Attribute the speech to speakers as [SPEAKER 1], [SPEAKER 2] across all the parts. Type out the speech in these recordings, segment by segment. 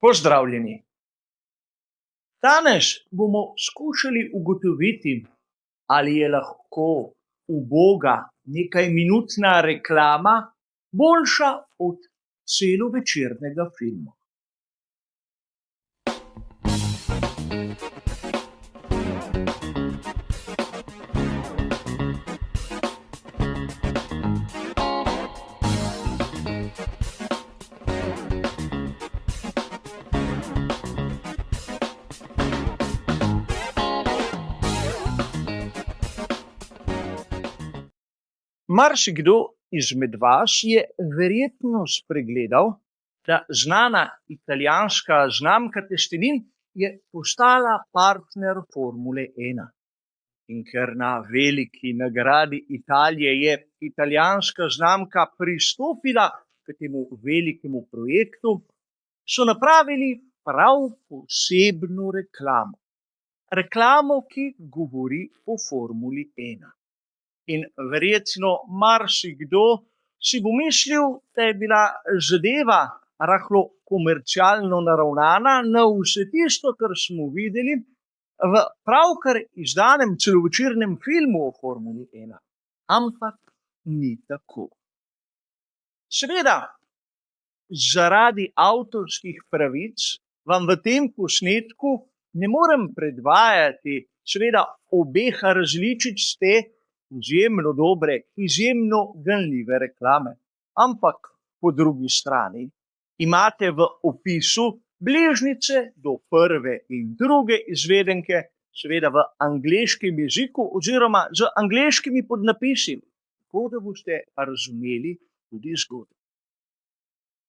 [SPEAKER 1] Pozdravljeni. Danes bomo skušali ugotoviti, ali je lahko uboga nekajminutna reklama boljša od celovečernega filma. Marsikdo izmed vas je verjetno spregledal, da znana italijanska znamka testenin je postala partner Formule 1. In ker na veliki nagradi Italije je italijanska znamka pristopila k temu velikemu projektu, so napravili prav posebno reklamo. Reklamo, ki govori o Formuli 1. In verjetno marsikdo si bo mislil, da je bila zadeva rahlo komercialno naravnana na vse tisto, kar smo videli v pravkar izdanem celovečernem filmu o Formuli 1. Ampak ni tako. Seveda, zaradi avtorskih pravic vam v tem posnetku ne morem predvajati obeh različic te izjemno dobre, izjemno ganljive reklame. Ampak po drugi strani imate v opisu bližnjice do prve in druge izvedenke, seveda v angleškem jeziku oziroma z angleškimi podnapisi, tako da boste razumeli tudi zgodbo.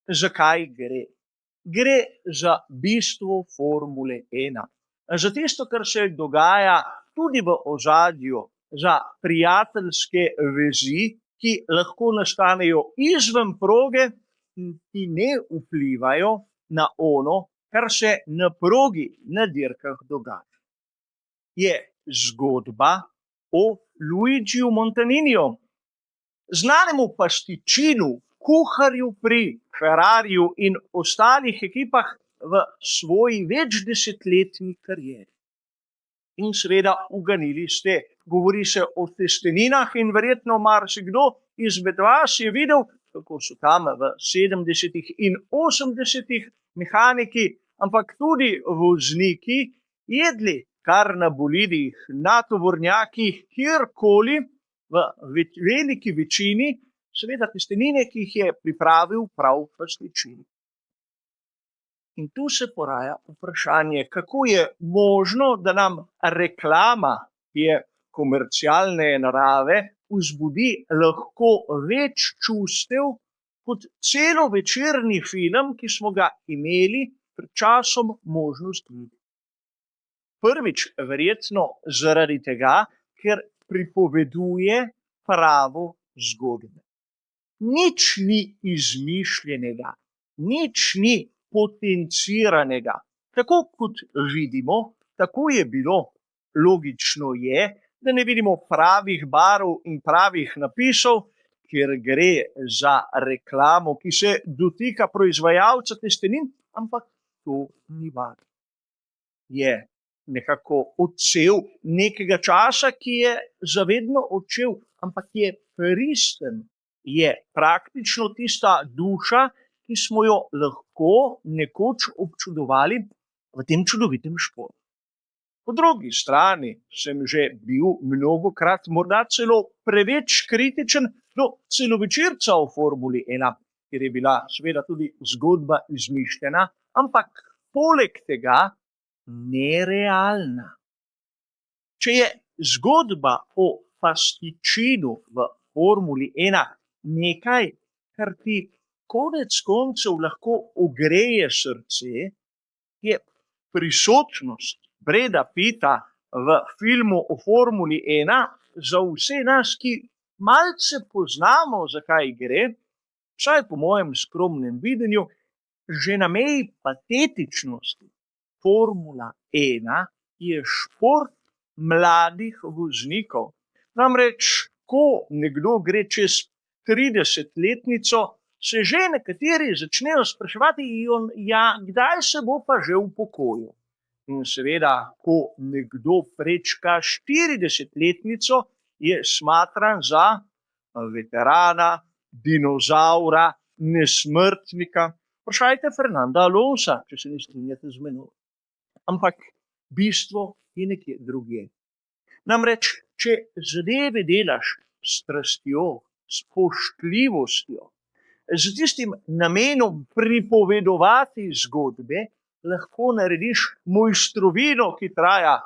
[SPEAKER 1] Zakaj gre? Gre za bistvo Formule 1. Za tisto, kar se dogaja tudi v ozadju, za prijateljske vezi, ki lahko nastanejo izven proge in ki ne vplivajo na ono, kar se na progi, na dirkah dogaja. Je zgodba o Luigiju Montaniniju, znanemu pastičinu, kuharju pri Ferrariju in ostalih ekipah v svoji večdesetletni karieri. In seveda uganili ste, govori se o testeninah in verjetno marsikdo izmed vas je videl, kako so tam v 70. in 80. mehaniki, ampak tudi vozniki jedli kar na bolidih, na tovornjakih, kjerkoli, v veliki večini, seveda testenine, ki jih je pripravil prav pastičin. In tu se poraja vprašanje, kako je možno, da nam reklama, ki je komercialne narave, vzbudi lahko več čustev kot celovečerni film, ki smo ga imeli pred časom možnost videti. Prvič, verjetno zaradi tega, ker pripoveduje pravo zgodbo. Nič ni izmišljenega, nič ni potenciranega. Tako kot vidimo, tako je bilo. Logično je, da ne vidimo pravih barv in pravih napisov, ker gre za reklamo, ki se dotika proizvajalca testenin, ampak to ni važno. Je nekako odsev nekega časa, ki je zavedno odšel, ampak je pristen, je praktično tista duša, ki smo jo lahko nekoč občudovali v tem čudovitem športu. Po drugi strani sem že bil mnogokrat morda celo preveč kritičen do celovečerca o Formuli 1, ker je bila seveda tudi zgodba izmišljena, ampak poleg tega nerealna. Če je zgodba o pastičinu v Formuli 1 nekaj, kar ti konec koncev lahko ogreje srce, je prisotnost Brada Pitta v filmu o Formuli 1 za vse nas, ki malce poznamo, zakaj gre, vsaj po mojem skromnem videnju, že na meji patetičnosti. Formula 1 je šport mladih voznikov. Namreč, ko nekdo gre čez 30-letnico, se že nekateri začnejo spraševati, ja, kdaj se bo pa že upokojil. In seveda, ko nekdo prečka 40-letnico, je smatran za veterana, dinozaura, nesmrtnika. Vprašajte Fernanda Alonsa, če se ne strinjate z menoj. Ampak bistvo je nekje drugje. Namreč, če zadeve delaš s strastjo, s spoštljivostjo, z tistim namenom pripovedovati zgodbe, lahko narediš mojstrovino, ki traja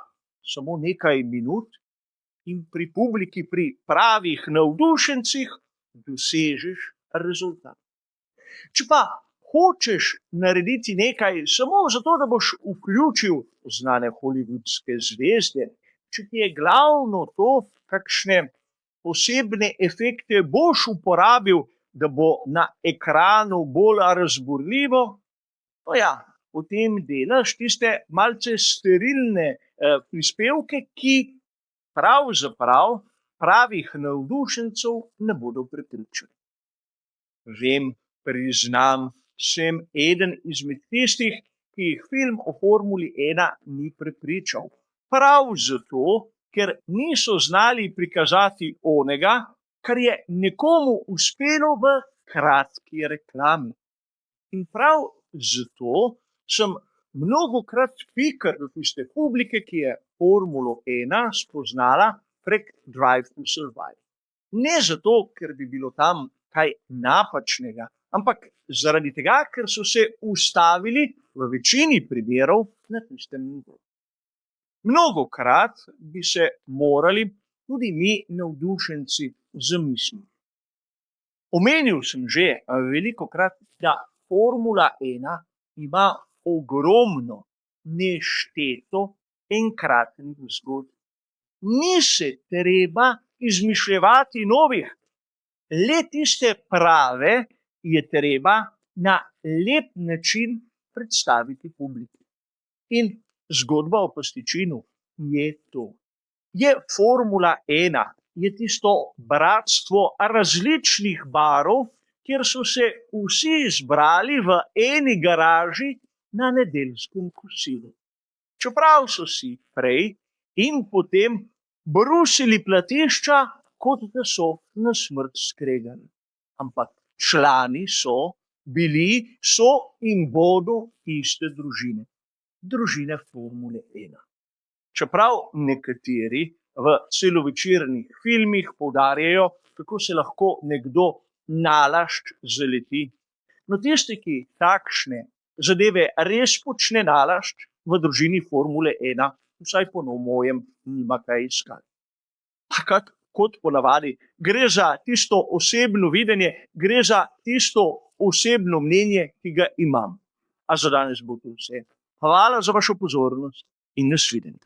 [SPEAKER 1] samo nekaj minut, in pri publiki, pri pravih navdušencih, dosežeš rezultat. Če pa hočeš narediti nekaj samo zato, da boš vključil znane hollywoodske zvezde, če ti je glavno to, kakšne posebne efekte boš uporabil, da bo na ekranu bolj razburljivo, no ja, potem delaš tiste malce sterilne prispevke, ki pravzaprav pravih navdušencev ne bodo prepričali. Vem, priznam, sem eden izmed tistih, ki jih film o Formuli 1 ni prepričal. Prav zato, ker niso znali prikazati onega, kar je nekomu uspelo v kratki reklami. In prav zato sem mnogokrat pikar do tiste publike, ki je Formulo 1 spoznala prek Drive to Survive. Ne zato, ker bi bilo tam kaj napačnega, ampak zaradi tega, ker so se ustavili v večini primerov na tistem nivoju. Mnogokrat bi se morali tudi mi navdušenci zamisliti. Omenil sem že velikokrat, da Formula 1 ima ogromno nešteto enkratnih zgodb. Ni se treba izmišljevati novih, le tiste prave je treba na lep način predstaviti publiki. In zgodba o pastičinu je to. Je Formula 1, je tisto bratstvo različnih barov, kjer so se vsi zbrali v eni garaži na nedeljskem kosilu. Čeprav so si prej in potem brusili platišča, kot da so na smrt skregani. Ampak člani so bili, so in bodo iste družine. Družine Formule 1. Čeprav nekateri v celovečernih filmih poudarjajo, kako se lahko nekdo nalašč zaleti. No, tisti, ki takšne zadeve res počne nalašč, v družini Formule 1, vsaj po mojem, nima kaj iskati. Kot ponavadi, gre za tisto osebno videnje, gre za tisto osebno mnenje, ki ga imam. A za danes bo to vse. Hvala za vašo pozornost in nasvidenje.